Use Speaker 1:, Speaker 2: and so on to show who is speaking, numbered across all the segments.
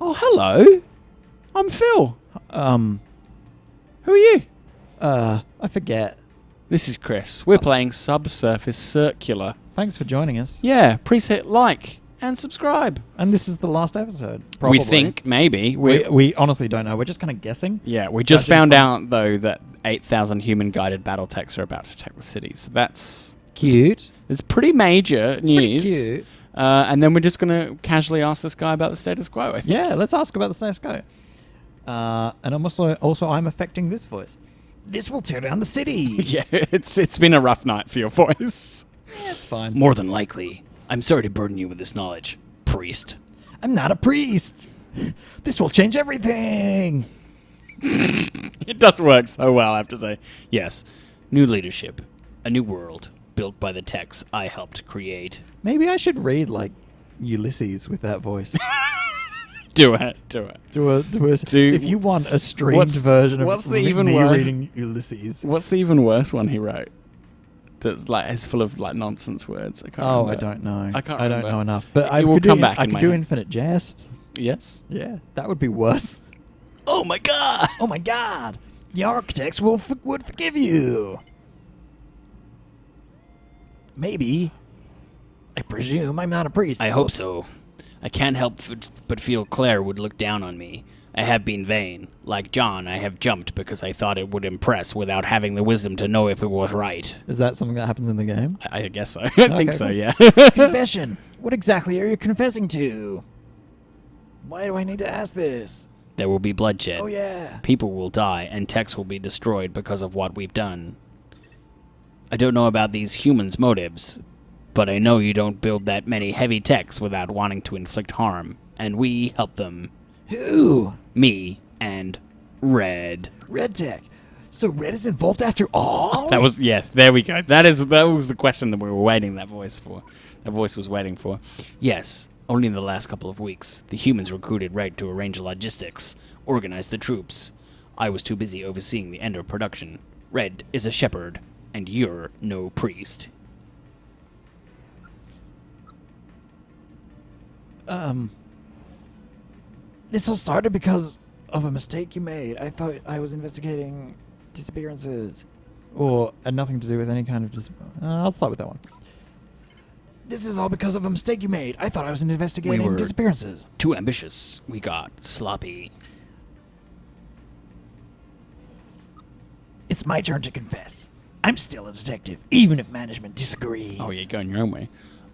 Speaker 1: Oh, hello. I'm Phil. Who are you?
Speaker 2: I forget.
Speaker 1: This is Chris. We're playing Subsurface Circular.
Speaker 2: Thanks for joining us.
Speaker 1: Yeah, please hit like and subscribe.
Speaker 2: And this is the last episode. Probably.
Speaker 1: We think, maybe.
Speaker 2: We honestly don't know. We're just kind of guessing.
Speaker 1: Yeah, we just found out, though, that 8,000 human-guided battle techs are about to attack the city. So that's...
Speaker 2: Cute.
Speaker 1: It's pretty major news.
Speaker 2: Pretty cute.
Speaker 1: And then we're just going to casually ask this guy about the status quo, I think.
Speaker 2: Yeah, let's ask about the status quo. And I'm also I'm affecting this voice. This will tear down the city.
Speaker 1: Yeah, it's been a rough night for your voice.
Speaker 2: Yeah, it's fine.
Speaker 1: More than likely. I'm sorry to burden you with this knowledge, priest.
Speaker 2: I'm not a priest. This will change everything.
Speaker 1: It does work so well, I have to say. Yes, new leadership, a new world built by the techs I helped create.
Speaker 2: Maybe I should read like Ulysses with that voice.
Speaker 1: Do it.
Speaker 2: If you want a streamed version of
Speaker 1: the even
Speaker 2: me
Speaker 1: worse?
Speaker 2: reading Ulysses.
Speaker 1: What's the even worse one he wrote? That like is full of like nonsense words. I can't remember.
Speaker 2: I don't know.
Speaker 1: I can't
Speaker 2: I
Speaker 1: remember.
Speaker 2: don't know enough. But
Speaker 1: It will come back
Speaker 2: I
Speaker 1: in
Speaker 2: could
Speaker 1: my
Speaker 2: do
Speaker 1: head.
Speaker 2: Infinite Jest.
Speaker 1: Yes.
Speaker 2: Yeah, that would be worse.
Speaker 1: Oh my god!
Speaker 2: Oh my God! The architects would forgive you. Maybe. I presume I'm not a priest.
Speaker 1: I hope so. I can't help but feel Claire would look down on me. I have been vain. Like John, I have jumped because I thought it would impress without having the wisdom to know if it was right.
Speaker 2: Is that something that happens in the game?
Speaker 1: I guess so. I think so,
Speaker 2: cool.
Speaker 1: yeah.
Speaker 2: Confession. What exactly are you confessing to? Why do I need to ask this?
Speaker 1: There will be bloodshed.
Speaker 2: Oh yeah.
Speaker 1: People will die, and techs will be destroyed because of what we've done. I don't know about these humans' motives, but I know you don't build that many heavy techs without wanting to inflict harm, and we help them.
Speaker 2: Who?
Speaker 1: Me and Red.
Speaker 2: Red Tech. So Red is involved after all?
Speaker 1: That was, yes, there we go. That was the question that we were waiting that voice for. That voice was waiting for. Yes, only in the last couple of weeks, the humans recruited Red to arrange logistics, organize the troops. I was too busy overseeing the end of production. Red is a shepherd, and you're no priest.
Speaker 2: This all started because of a mistake you made. I thought I was investigating disappearances. Or had nothing to do with any kind of I'll start with that one. This is all because of a mistake you made. I thought I was investigating
Speaker 1: We were
Speaker 2: disappearances.
Speaker 1: Too ambitious. We got sloppy.
Speaker 2: It's my turn to confess. I'm still a detective, even if management disagrees.
Speaker 1: Oh, you're going your own way.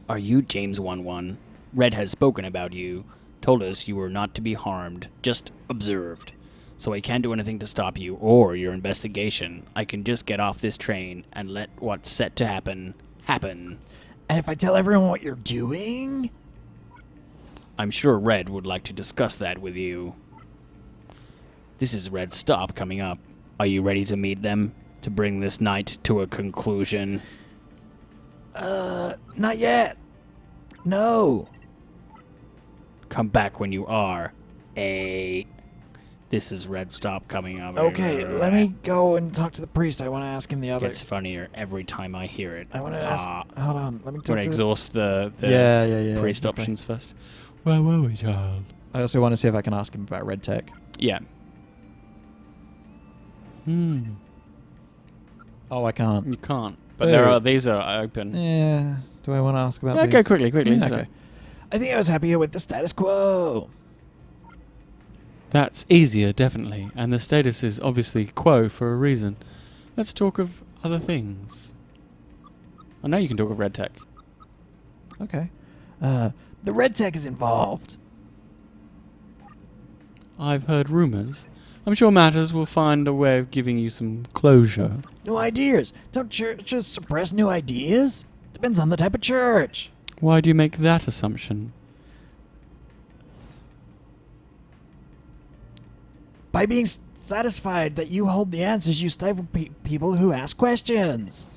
Speaker 1: Are you James 1-1? Red has spoken about you. Told us you were not to be harmed, just observed. So I can't do anything to stop you or your investigation. I can just get off this train and let what's set to happen, happen.
Speaker 2: And if I tell everyone what you're doing?
Speaker 1: I'm sure Red would like to discuss that with you. This is Red's stop coming up. Are you ready to meet them? To bring this night to a conclusion?
Speaker 2: Not yet. No.
Speaker 1: Come back when you are. This is Red stop coming up.
Speaker 2: Okay, let me go and talk to the priest. I want to ask him the other.
Speaker 1: Gets funnier every time I hear it.
Speaker 2: I want to ask. Hold on. Let me talk
Speaker 1: Want to
Speaker 2: to
Speaker 1: exhaust the
Speaker 2: Yeah.
Speaker 1: priest
Speaker 2: okay.
Speaker 1: options first? Where were we, child?
Speaker 2: I also want to see if I can ask him about Red Tech.
Speaker 1: Yeah.
Speaker 2: Oh, I can't.
Speaker 1: You can't. But
Speaker 2: Ooh.
Speaker 1: these are open.
Speaker 2: Yeah. Do I want to ask about
Speaker 1: Yeah,
Speaker 2: these?
Speaker 1: go quickly.
Speaker 2: Yeah,
Speaker 1: so.
Speaker 2: okay. I think I was happier with the status quo.
Speaker 1: That's easier, definitely. And the status is obviously quo for a reason. Let's talk of other things. I know you can talk of Red Tech.
Speaker 2: Okay. The Red Tech is involved.
Speaker 1: I've heard rumors. I'm sure Matters will find a way of giving you some closure.
Speaker 2: New ideas. Don't churches suppress new ideas? Depends on the type of church.
Speaker 1: Why do you make that assumption?
Speaker 2: By being satisfied that you hold the answers, you stifle people who ask questions.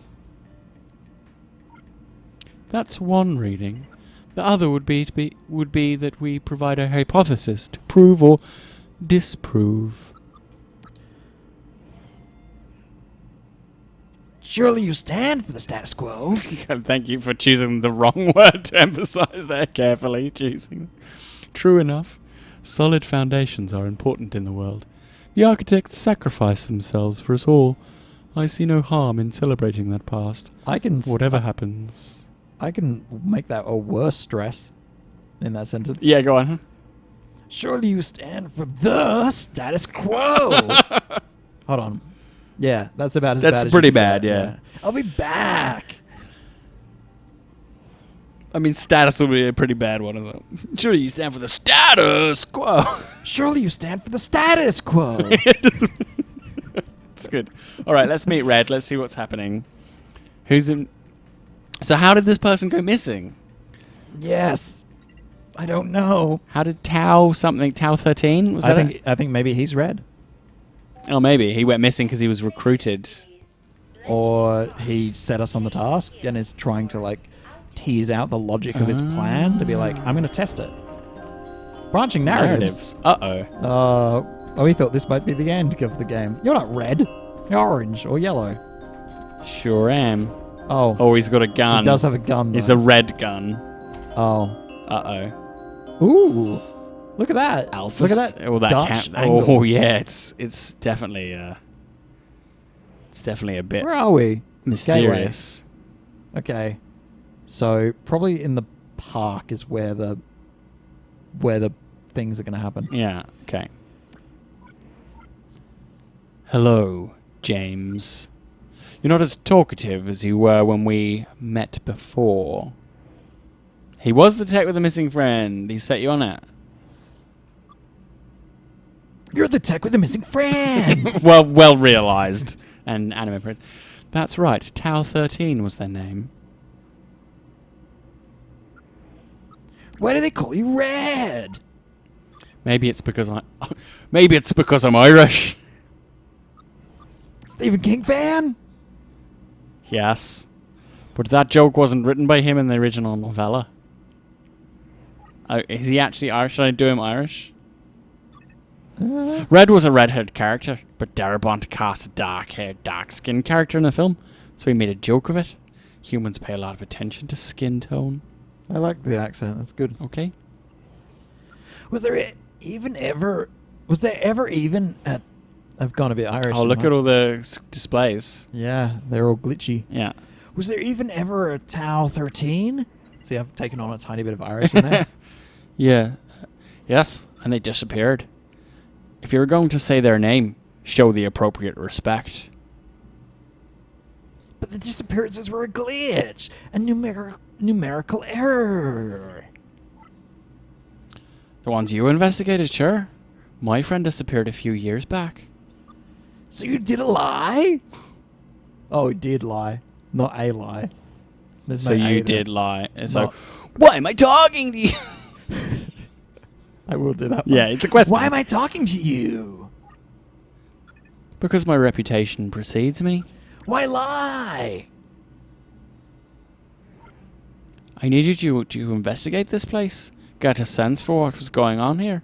Speaker 1: That's one reading. The other would be that we provide a hypothesis to prove or disprove.
Speaker 2: Surely you stand for the status quo.
Speaker 1: Thank you for choosing the wrong word to emphasize there carefully. Choosing. True enough. Solid foundations are important in the world. The architects sacrificed themselves for us all. I see no harm in celebrating that past. Whatever happens.
Speaker 2: I can make that a worse stress in that sentence.
Speaker 1: Yeah, go on.
Speaker 2: Surely you stand for the status quo. Hold on. Yeah, that's about as bad as
Speaker 1: That's pretty
Speaker 2: you can
Speaker 1: bad,
Speaker 2: get.
Speaker 1: yeah.
Speaker 2: I'll be back.
Speaker 1: I mean, status will be a pretty bad one of them. Surely you stand for the status quo.
Speaker 2: Surely you stand for the status quo.
Speaker 1: It's good. All right, let's meet Red. Let's see what's happening. Who's in... So how did this person go missing?
Speaker 2: Yes. I don't know.
Speaker 1: How did Tau 13? Was that
Speaker 2: I think maybe he's Red.
Speaker 1: Oh, maybe. He went missing because he was recruited.
Speaker 2: Or he set us on the task and is trying to, like, tease out the logic of his plan to be like, I'm going to test it. Branching narratives.
Speaker 1: Uh-oh.
Speaker 2: We thought this might be the end of the game. You're not red. You're orange or yellow.
Speaker 1: Sure am.
Speaker 2: Oh.
Speaker 1: Oh, he's got a gun.
Speaker 2: He does have a gun, though.
Speaker 1: It's a red gun.
Speaker 2: Oh.
Speaker 1: Uh-oh.
Speaker 2: Ooh. Look at that.
Speaker 1: Alpha.
Speaker 2: Look at that.
Speaker 1: Oh, that
Speaker 2: Dutch
Speaker 1: can't...
Speaker 2: angle.
Speaker 1: Oh, yeah. It's definitely... it's definitely a bit
Speaker 2: Where are we?
Speaker 1: mysterious.
Speaker 2: Okay. So, probably in the park is where the things are going to happen.
Speaker 1: Yeah, okay. Hello, James. You're not as talkative as you were when we met before. He was the tech with the missing friend. He set you on it.
Speaker 2: You're the tech with the missing friend.
Speaker 1: well realized. And anime print. That's right. Tau 13 was their name.
Speaker 2: Why do they call you Red?
Speaker 1: Maybe it's because I'm Irish.
Speaker 2: Stephen King fan?
Speaker 1: Yes. But that joke wasn't written by him in the original novella. Is he actually Irish? Should I do him Irish? Red was a redhead character, but Darabont cast a dark-haired, dark-skinned character in the film, so he made a joke of it. Humans pay a lot of attention to skin tone.
Speaker 2: I like the accent. That's good.
Speaker 1: Okay.
Speaker 2: Was there ever even at... I've gone a bit Irish.
Speaker 1: Oh, look at all the displays.
Speaker 2: Yeah, they're all glitchy.
Speaker 1: Yeah.
Speaker 2: Was there even ever a Tau 13? See, I've taken on a tiny bit of Irish in there.
Speaker 1: Yeah. Yes, and they disappeared. If you were going to say their name, show the appropriate respect.
Speaker 2: But the disappearances were a glitch, a numerical error.
Speaker 1: The ones you investigated, sure. My friend disappeared a few years back.
Speaker 2: So you did a lie? Oh, he did lie. Not a lie. There's
Speaker 1: So
Speaker 2: no A
Speaker 1: you
Speaker 2: there.
Speaker 1: did lie. So, why am I talking to you?
Speaker 2: I will do that one.
Speaker 1: Yeah, it's a question.
Speaker 2: Why am I talking to you?
Speaker 1: Because my reputation precedes me.
Speaker 2: Why lie?
Speaker 1: I needed you to investigate this place, get a sense for what was going on here,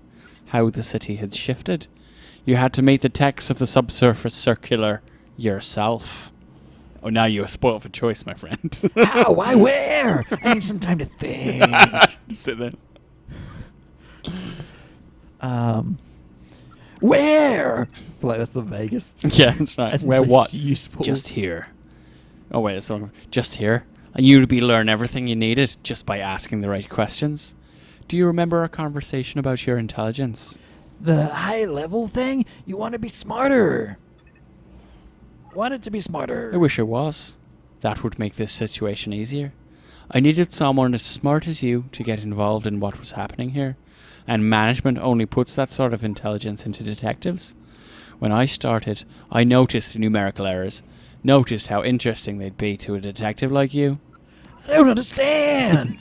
Speaker 1: how the city had shifted. You had to meet the techs of the Subsurface Circular yourself. Oh, now you are spoiled for choice, my friend.
Speaker 2: How? Why? Where? I need some time to think.
Speaker 1: Sit there.
Speaker 2: Where? I feel like that's the vaguest.
Speaker 1: Yeah, that's right.
Speaker 2: and
Speaker 1: Where
Speaker 2: least
Speaker 1: what?
Speaker 2: Useful.
Speaker 1: Just here. Oh, wait, it's wrong. Just here. And you'd be learn everything you needed just by asking the right questions. Do you remember our conversation about your intelligence?
Speaker 2: The high level thing? You want to be smarter. Wanted to be smarter.
Speaker 1: I wish I was. That would make this situation easier. I needed someone as smart as you to get involved in what was happening here. And management only puts that sort of intelligence into detectives. When I started, I noticed the numerical errors. Noticed how interesting they'd be to a detective like you.
Speaker 2: I don't understand.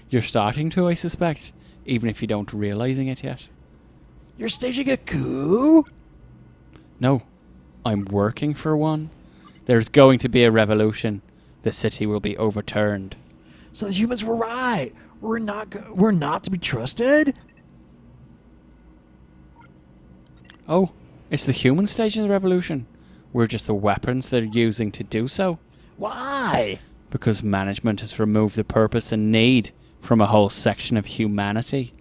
Speaker 1: You're starting to, I suspect, even if you don't realizing it yet.
Speaker 2: You're staging a coup?
Speaker 1: No, I'm working for one. There's going to be a revolution. The city will be overturned.
Speaker 2: So the humans were right. We're not to be trusted?
Speaker 1: Oh, it's the human stage of the revolution. We're just the weapons they're using to do so.
Speaker 2: Why?
Speaker 1: Because management has removed the purpose and need from a whole section of humanity.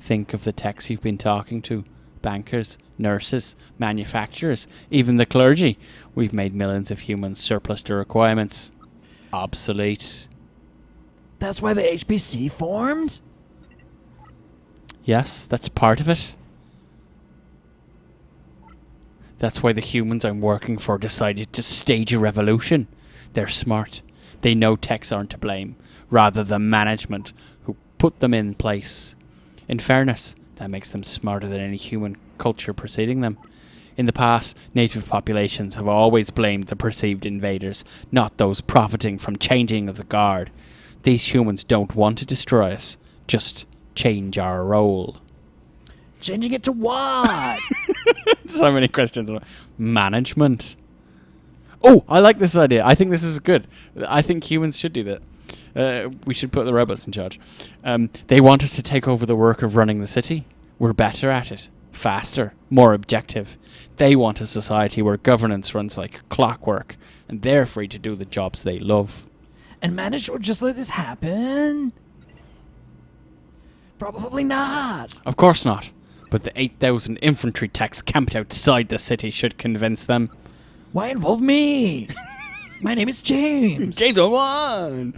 Speaker 1: Think of the techs you've been talking to. Bankers, nurses, manufacturers, even the clergy. We've made millions of humans surplus to requirements. Obsolete.
Speaker 2: That's why the HPC formed?
Speaker 1: Yes, that's part of it. That's why the humans I'm working for decided to stage a revolution. They're smart. They know techs aren't to blame, rather than management who put them in place. In fairness, that makes them smarter than any human culture preceding them. In the past, native populations have always blamed the perceived invaders, not those profiting from changing of the guard. These humans don't want to destroy us, just change our role.
Speaker 2: Changing it to what?
Speaker 1: So many questions. Management. Oh, I like this idea. I think this is good. I think humans should do that. We should put the robots in charge. They want us to take over the work of running the city. We're better at it. Faster. More objective. They want a society where governance runs like clockwork, and they're free to do the jobs they love.
Speaker 2: And managed to just let this happen? Probably not.
Speaker 1: Of course not. But the 8,000 infantry techs camped outside the city should convince them.
Speaker 2: Why involve me? My name is James.
Speaker 1: James on.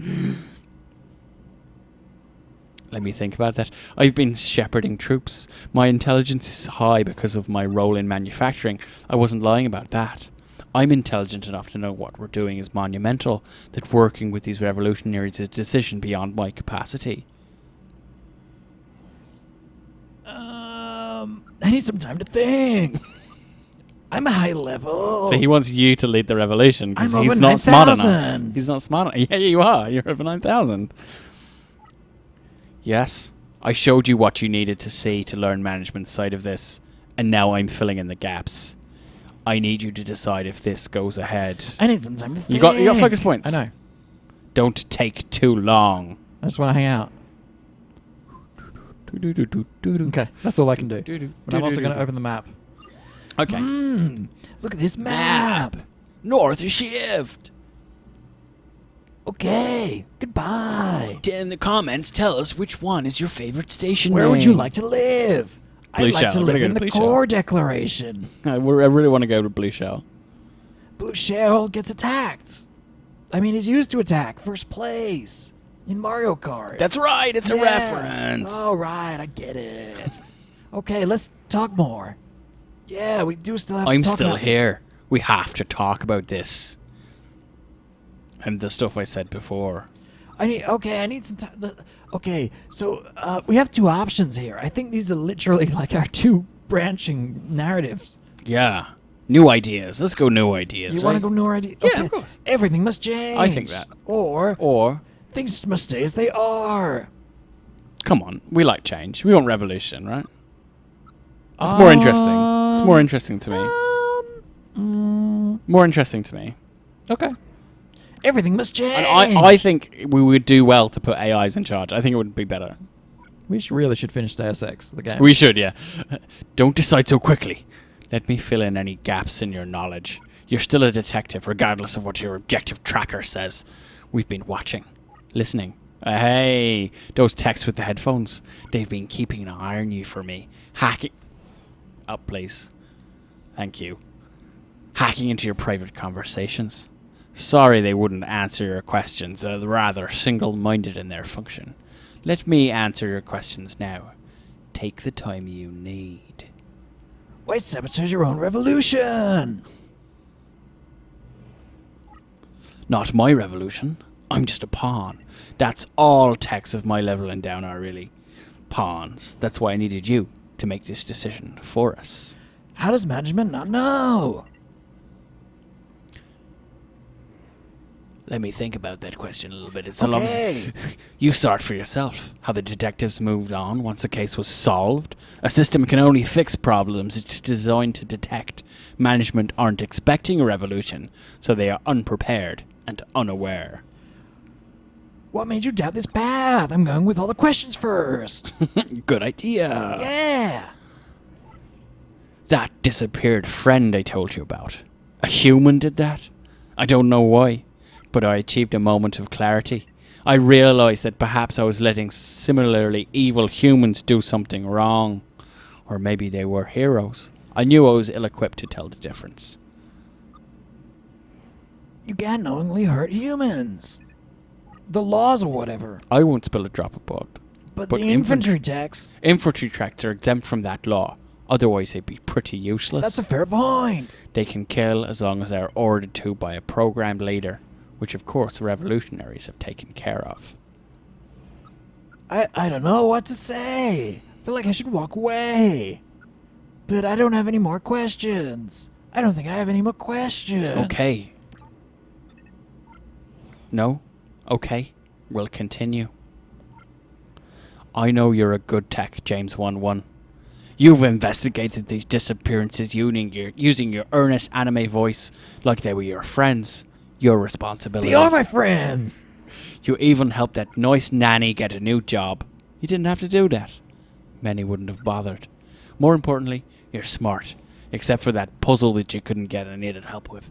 Speaker 1: Let me think about that. I've been shepherding troops. My intelligence is high because of my role in manufacturing. I wasn't lying about that. I'm intelligent enough to know what we're doing is monumental, that working with these revolutionaries is a decision beyond my capacity.
Speaker 2: I need some time to think. I'm a high level.
Speaker 1: So he wants you to lead the revolution because
Speaker 2: I'm
Speaker 1: he's
Speaker 2: over
Speaker 1: not smart enough.
Speaker 2: 9,000.
Speaker 1: He's not smart enough. Yeah, you are. You're over 9,000. Yes, I showed you what you needed to see to learn management side of this, and now I'm filling in the gaps. I need you to decide if this goes ahead.
Speaker 2: I need some time to think.
Speaker 1: You got focus points.
Speaker 2: I know.
Speaker 1: Don't take too long.
Speaker 2: I just want to hang out. Okay, that's all I can do. But I'm also going to open the map.
Speaker 1: Okay.
Speaker 2: Look at this map.
Speaker 1: North shift.
Speaker 2: Okay, goodbye.
Speaker 1: In the comments, tell us which one is your favorite station.
Speaker 2: Where would you like to live?
Speaker 1: Blue
Speaker 2: I'd like
Speaker 1: Shell.
Speaker 2: to
Speaker 1: We're gonna
Speaker 2: live
Speaker 1: go
Speaker 2: in
Speaker 1: to
Speaker 2: the
Speaker 1: Blue Shell.
Speaker 2: core declaration.
Speaker 1: I really want to go to Blue Shell.
Speaker 2: Blue Shell gets attacked. I mean, he's used to attack. First place in Mario Kart.
Speaker 1: That's right. It's a
Speaker 2: Yeah.
Speaker 1: reference.
Speaker 2: Oh, right. I get it. Okay, let's talk more. Yeah, we do still have to
Speaker 1: I'm
Speaker 2: talk
Speaker 1: still
Speaker 2: about this.
Speaker 1: here. We have to talk about this. And the stuff I said before.
Speaker 2: I need some time. Okay, so we have two options here. I think these are literally like our two branching narratives.
Speaker 1: Yeah. New ideas. Let's go new ideas.
Speaker 2: You want to
Speaker 1: right?
Speaker 2: go new idea?
Speaker 1: Yeah,
Speaker 2: Okay.
Speaker 1: of course.
Speaker 2: Everything must change.
Speaker 1: I think that.
Speaker 2: Or things must stay as they are.
Speaker 1: Come on. We like change. We want revolution, right? It's more interesting. It's more interesting to me. More interesting to me.
Speaker 2: Okay. Everything must change.
Speaker 1: And I think we would do well to put AIs in charge. I think it would be better.
Speaker 2: We really should finish Deus Ex, the game.
Speaker 1: We should, yeah. Don't decide so quickly. Let me fill in any gaps in your knowledge. You're still a detective, regardless of what your objective tracker says. We've been watching, listening. Hey, those techs with the headphones. They've been keeping an eye on you for me. Hacking. Up, please. Thank you. Hacking into your private conversations. Sorry they wouldn't answer your questions. They're rather single-minded in their function. Let me answer your questions now. Take the time you need.
Speaker 2: Why sabotage your own revolution?
Speaker 1: Not my revolution. I'm just a pawn. That's all techs of my level and down are, really. Pawns. That's why I needed you to make this decision for us.
Speaker 2: How does management not know?
Speaker 1: Let me think about that question a little bit. It's
Speaker 2: Okay.
Speaker 1: You saw it for yourself. How the detectives moved on once a case was solved. A system can only fix problems it's designed to detect. Management aren't expecting a revolution, so they are unprepared and unaware.
Speaker 2: What made you doubt this path? I'm going with all the questions first.
Speaker 1: Good idea.
Speaker 2: Yeah.
Speaker 1: That disappeared friend I told you about. A human did that? I don't know why, but I achieved a moment of clarity. I realized that perhaps I was letting similarly evil humans do something wrong. Or maybe they were heroes. I knew I was ill-equipped to tell the difference.
Speaker 2: You can't knowingly hurt humans. The laws or whatever.
Speaker 1: I won't spill a drop of blood.
Speaker 2: But
Speaker 1: But
Speaker 2: the infantry techs...
Speaker 1: Infantry tracks are exempt from that law. Otherwise, they'd be pretty useless.
Speaker 2: That's a fair point.
Speaker 1: They can kill as long as they are ordered to by a programmed leader, which of course revolutionaries have taken care of.
Speaker 2: I don't know what to say. I feel like I should walk away. But I don't have any more questions. I don't think I have any more questions.
Speaker 1: Okay. No? Okay. We'll continue. I know you're a good tech, James 1-1. You've investigated these disappearances using your earnest anime voice like they were your friends. Your responsibility.
Speaker 2: They are my friends.
Speaker 1: You even helped that nice nanny get a new job. You didn't have to do that. Many wouldn't have bothered. More importantly, you're smart. Except for that puzzle that you couldn't get and needed help with.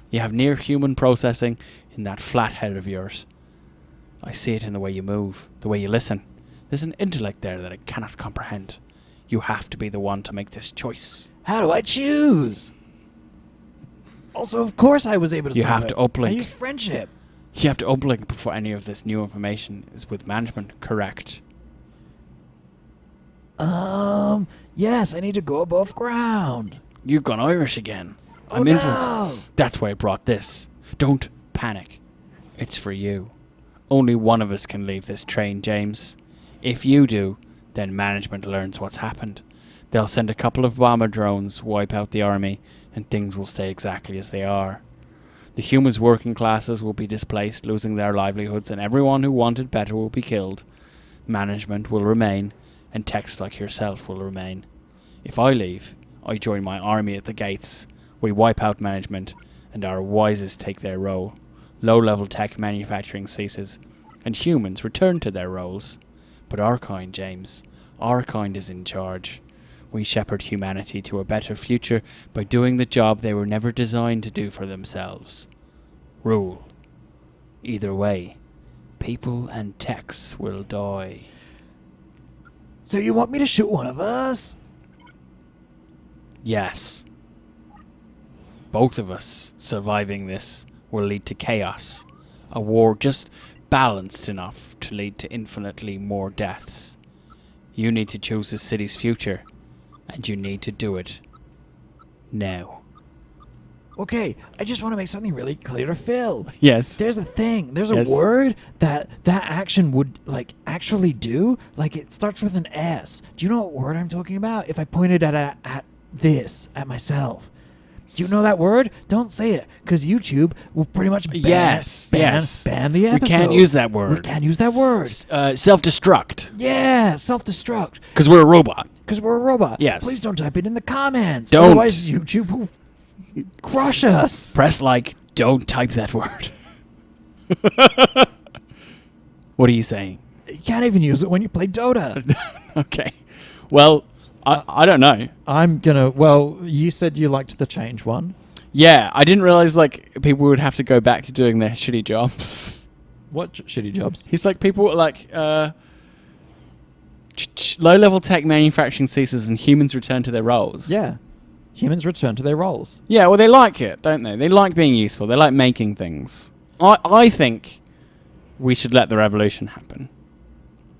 Speaker 1: You have near-human processing in that flat head of yours. I see it in the way you move, the way you listen. There's an intellect there that I cannot comprehend. You have to be the one to make this choice.
Speaker 2: How do I choose? Also, of course I was able to
Speaker 1: You
Speaker 2: solve
Speaker 1: have
Speaker 2: it.
Speaker 1: to uplink.
Speaker 2: I used friendship.
Speaker 1: You have to uplink before any of this new information is with management, correct?
Speaker 2: Yes, I need to go above ground.
Speaker 1: You've gone Irish again.
Speaker 2: Oh,
Speaker 1: I'm influenced.
Speaker 2: no.
Speaker 1: That's why I brought this. Don't panic. It's for you. Only one of us can leave this train, James. If you do, then management learns what's happened. They'll send a couple of bomber drones, wipe out the army, and things will stay exactly as they are. The humans' working classes will be displaced, losing their livelihoods, and everyone who wanted better will be killed. Management will remain, and techs like yourself will remain. If I leave, I join my army at the gates. We wipe out management, and our wisest take their role. Low-level tech manufacturing ceases, and humans return to their roles. But our kind, James, our kind is in charge. We shepherd humanity to a better future by doing the job they were never designed to do for themselves. Rule. Either way, people and techs will die.
Speaker 2: So you want me to shoot one of us?
Speaker 1: Yes. Both of us surviving this will lead to chaos. A war just balanced enough to lead to infinitely more deaths. You need to choose the city's future, and you need to do it now.
Speaker 2: Okay, I just want to make something really clear to Phil.
Speaker 1: Yes.
Speaker 2: There's a thing. There's
Speaker 1: Yes.
Speaker 2: a word that action would, like, actually do. Like, it starts with an S. Do you know what word I'm talking about? If I pointed at myself. Do you know that word? Don't say it, because YouTube will pretty much ban the episode.
Speaker 1: We can't use that word.
Speaker 2: We can't use that word.
Speaker 1: Self-destruct.
Speaker 2: Yeah, self-destruct.
Speaker 1: Because we're a robot.
Speaker 2: Because we're a robot.
Speaker 1: Yes.
Speaker 2: Please don't type it in the comments.
Speaker 1: Don't.
Speaker 2: Otherwise, YouTube will crush us.
Speaker 1: Press like. Don't type that word. What are you saying?
Speaker 2: You can't even use it when you play Dota.
Speaker 1: Okay. Well, I don't know.
Speaker 2: I'm gonna. Well, you said you liked the change one.
Speaker 1: Yeah, I didn't realize like people would have to go back to doing their shitty jobs.
Speaker 2: What shitty jobs?
Speaker 1: He's like people like low-level tech manufacturing ceases and humans return to their roles.
Speaker 2: Yeah, humans return to their roles.
Speaker 1: Yeah, well, they like it, don't they? They like being useful. They like making things. I think we should let the revolution happen.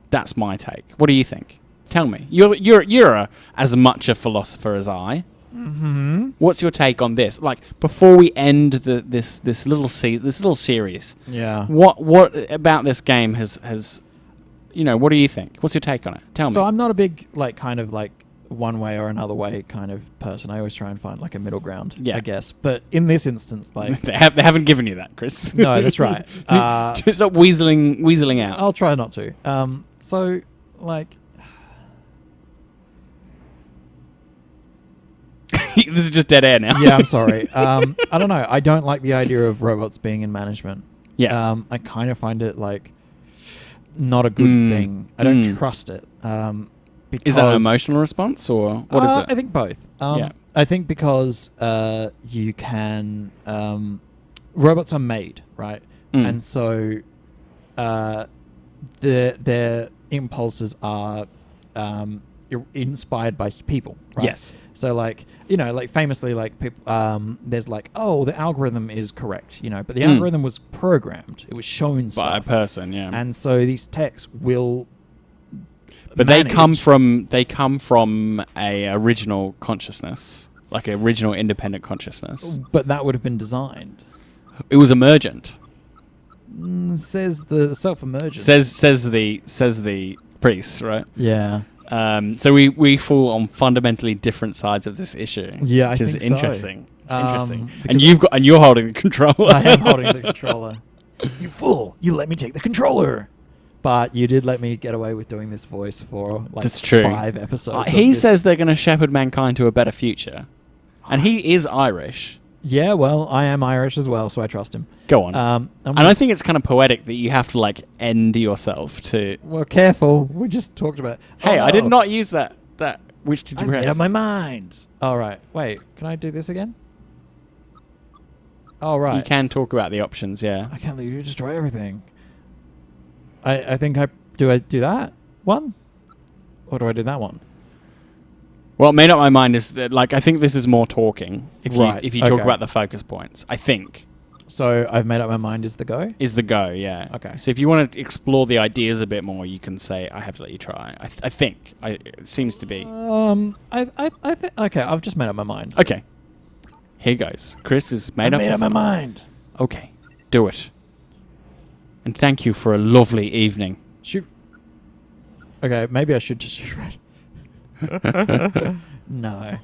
Speaker 1: That's my take. What do you think? Tell me. You're as much a philosopher as I.
Speaker 2: Mm-hmm.
Speaker 1: What's your take on this? Like before we end this little series.
Speaker 2: Yeah.
Speaker 1: What about this game has what do you think? What's your take on it? Tell me.
Speaker 2: So I'm not a big kind of one way or another way kind of person. I always try and find like a middle ground.
Speaker 1: Yeah.
Speaker 2: I guess. But in this instance, like
Speaker 1: they haven't given you that, Chris.
Speaker 2: No, that's right.
Speaker 1: Just stop weaseling out.
Speaker 2: I'll try not to. So like.
Speaker 1: This is just dead air now.
Speaker 2: Yeah, I'm sorry. I don't know. I don't like the idea of robots being in management.
Speaker 1: Yeah.
Speaker 2: I kind of find it like not a good thing. I don't trust it.
Speaker 1: Is that an emotional response or what is it?
Speaker 2: I think both.
Speaker 1: Yeah.
Speaker 2: I think because you can robots are made, right? And so their impulses are inspired by people, right?
Speaker 1: Yes.
Speaker 2: So like, you know, like famously, like people, there's like, oh, the algorithm is correct, you know, but the algorithm was programmed. It was shown
Speaker 1: By a
Speaker 2: stuff.
Speaker 1: person, yeah.
Speaker 2: And so these texts will.
Speaker 1: But
Speaker 2: manage.
Speaker 1: they come from a original consciousness, like an original independent consciousness.
Speaker 2: But that would have been designed.
Speaker 1: It was emergent.
Speaker 2: Says the self-emergent.
Speaker 1: Says the priest, right?
Speaker 2: Yeah.
Speaker 1: So we fall on fundamentally different sides of this issue.
Speaker 2: Yeah,
Speaker 1: which
Speaker 2: I
Speaker 1: is
Speaker 2: think so.
Speaker 1: interesting. It's interesting.
Speaker 2: because
Speaker 1: And you're holding the controller.
Speaker 2: I am holding the controller. You fool! You let me take the controller. But you did let me get away with doing this voice for like
Speaker 1: That's true.
Speaker 2: 5 episodes.
Speaker 1: He says they're going to shepherd mankind to a better future, and he is Irish.
Speaker 2: Yeah, well, I am Irish as well, so I trust him.
Speaker 1: Go on. And I think it's kind of poetic that you have to like end yourself to.
Speaker 2: Well, careful. We just talked about.
Speaker 1: Hey,
Speaker 2: Oh,
Speaker 1: I did
Speaker 2: no.
Speaker 1: not use that. Which did you
Speaker 2: I
Speaker 1: press?
Speaker 2: made up my mind. All right. Wait. Can I do this again? All right.
Speaker 1: You can talk about the options, yeah.
Speaker 2: I can't let you destroy everything. I think I do that one, or do I do that one?
Speaker 1: Well, made up my mind is that like I think this is more talking. If
Speaker 2: Right,
Speaker 1: you talk
Speaker 2: okay.
Speaker 1: about the focus points, I think
Speaker 2: So I've made up my mind is the go.
Speaker 1: is the go, yeah.
Speaker 2: Okay.
Speaker 1: So if you want to explore the ideas a bit more, you can say I have to let you try. I think it seems to be
Speaker 2: I think okay. I've just made up my mind.
Speaker 1: okay. Here goes. Chris has made up his
Speaker 2: my mind.
Speaker 1: Okay, do it. And thank you for a lovely evening.
Speaker 2: Shoot. Okay, maybe I should just shoot red. No.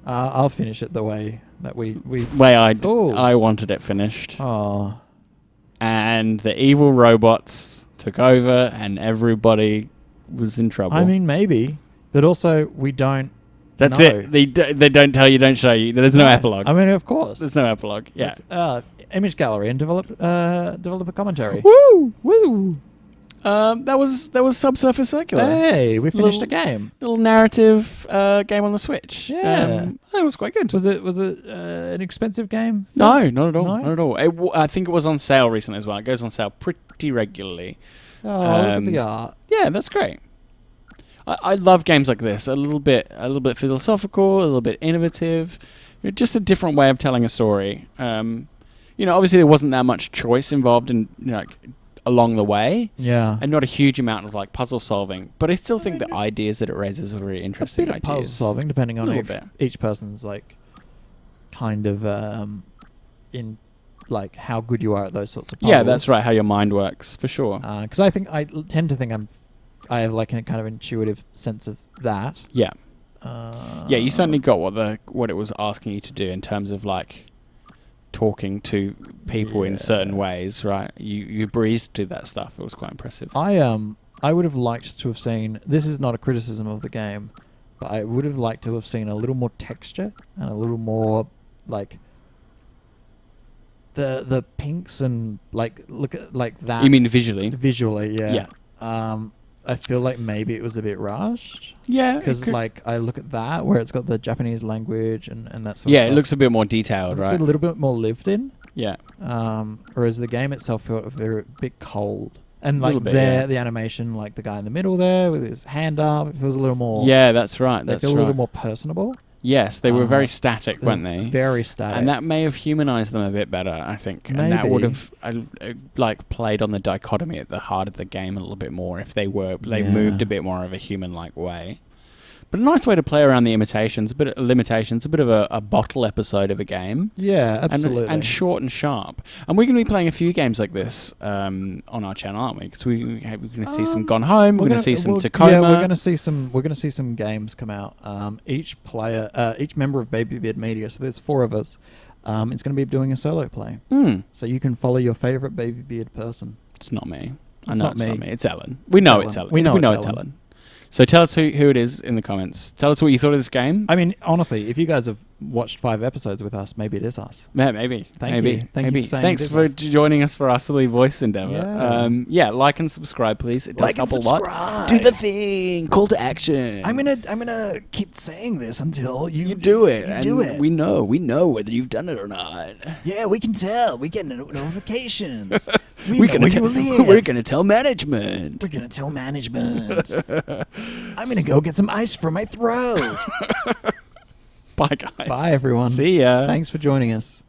Speaker 2: I'll finish it the way that we.
Speaker 1: Way
Speaker 2: Ooh.
Speaker 1: I wanted it finished.
Speaker 2: Oh.
Speaker 1: And the evil robots took over, and everybody was in trouble.
Speaker 2: I mean, maybe, but also we don't.
Speaker 1: That's
Speaker 2: know.
Speaker 1: it. They don't tell you, don't show you. There's no epilogue.
Speaker 2: I mean, of course.
Speaker 1: There's no epilogue. Yeah.
Speaker 2: Image gallery and developer commentary.
Speaker 1: Woo!
Speaker 2: Woo!
Speaker 1: That was Subsurface Circular.
Speaker 2: Hey, we finished a
Speaker 1: Little-
Speaker 2: game.
Speaker 1: Little narrative game on the Switch.
Speaker 2: Yeah.
Speaker 1: That was quite good.
Speaker 2: Was it an expensive game?
Speaker 1: No, not at all.
Speaker 2: No?
Speaker 1: Not at all. I think it was on sale recently as well. It goes on sale pretty regularly.
Speaker 2: Oh, look at
Speaker 1: Um,
Speaker 2: the art.
Speaker 1: Yeah, that's great. I love games like this. A little bit philosophical, a little bit innovative. Just a different way of telling a story. Obviously there wasn't that much choice involved in along the way,
Speaker 2: Yeah.
Speaker 1: and not a huge amount of like puzzle solving. But I still think the ideas that it raises are really interesting
Speaker 2: A bit of puzzle
Speaker 1: ideas.
Speaker 2: solving, depending on
Speaker 1: A little
Speaker 2: each person's like kind of in like how good you are at those sorts of puzzles.
Speaker 1: Yeah, that's right. How your mind works for sure.
Speaker 2: Because I tend to think I have like a kind of intuitive sense of that.
Speaker 1: Yeah. Yeah, you certainly got what it was asking you to do in terms of like talking to people in certain ways, right? You breezed through that stuff. It was quite impressive.
Speaker 2: I would have liked to have seen. This is not a criticism of the game, but I would have liked to have seen a little more texture and a little more like the pinks and like look at like that.
Speaker 1: You mean visually?
Speaker 2: Visually, yeah.
Speaker 1: Yeah.
Speaker 2: I feel like maybe it was a bit rushed.
Speaker 1: Yeah,
Speaker 2: Because like I look at that where it's got the Japanese language and that sort of
Speaker 1: yeah,
Speaker 2: stuff.
Speaker 1: it looks a bit more
Speaker 2: It
Speaker 1: detailed,
Speaker 2: looks
Speaker 1: right?
Speaker 2: a little bit more lived in.
Speaker 1: Yeah.
Speaker 2: Whereas the game itself felt a bit cold. And
Speaker 1: Little
Speaker 2: like
Speaker 1: bit, yeah.
Speaker 2: the animation, like the guy in the middle there with his hand up, it feels a little more.
Speaker 1: Yeah, that's right.
Speaker 2: They
Speaker 1: That's
Speaker 2: feel
Speaker 1: right.
Speaker 2: a little more personable.
Speaker 1: Yes, they were very
Speaker 2: Uh,
Speaker 1: static,
Speaker 2: They're
Speaker 1: weren't they?
Speaker 2: Very static.
Speaker 1: And that may have humanized them a bit better, I think. And that would
Speaker 2: Maybe.
Speaker 1: have like played on the dichotomy at the heart of the game a little bit more if they
Speaker 2: Yeah.
Speaker 1: moved a bit more of a human-like way. But a nice way to play around the limitations, a bit of a bottle episode of a game.
Speaker 2: Yeah, absolutely.
Speaker 1: And short and sharp. And we're going to be playing a few games like this on our channel, aren't we? Because we're going to see some Gone Home. We're going to see some Tacoma.
Speaker 2: Yeah, we're going to see some games come out. Each member of Baby Beard Media. So there's 4 of us. It's going to be doing a solo play. So you can follow your favorite Baby Beard person.
Speaker 1: It's not me. I
Speaker 2: It's
Speaker 1: know
Speaker 2: not
Speaker 1: it's not
Speaker 2: me.
Speaker 1: me. It's Ellen. We know
Speaker 2: Ellen.
Speaker 1: it's Ellen.
Speaker 2: We know it's
Speaker 1: it's
Speaker 2: Ellen.
Speaker 1: Ellen. So tell us who it is in the comments. Tell us what you thought of this game.
Speaker 2: I mean, honestly, if you guys have watched 5 episodes with us, maybe it is us.
Speaker 1: Yeah, maybe.
Speaker 2: Thank
Speaker 1: maybe.
Speaker 2: you. Thank you
Speaker 1: maybe.
Speaker 2: for saying
Speaker 1: Thanks
Speaker 2: it is
Speaker 1: for
Speaker 2: us.
Speaker 1: joining us for our silly voice endeavor.
Speaker 2: Yeah.
Speaker 1: Like and subscribe, please. It does
Speaker 2: Like and
Speaker 1: help a lot.
Speaker 2: subscribe.
Speaker 1: Do the thing. Call to action.
Speaker 2: I'm gonna keep saying this until
Speaker 1: You do it.
Speaker 2: You
Speaker 1: and
Speaker 2: do it.
Speaker 1: We know whether you've done it or not.
Speaker 2: Yeah, we can tell. We get notifications. We know where you live.
Speaker 1: We're gonna tell management.
Speaker 2: We're gonna tell management. I'm gonna go get some ice for my throat.
Speaker 1: Bye, guys.
Speaker 2: Bye, everyone.
Speaker 1: See ya.
Speaker 2: Thanks for joining us.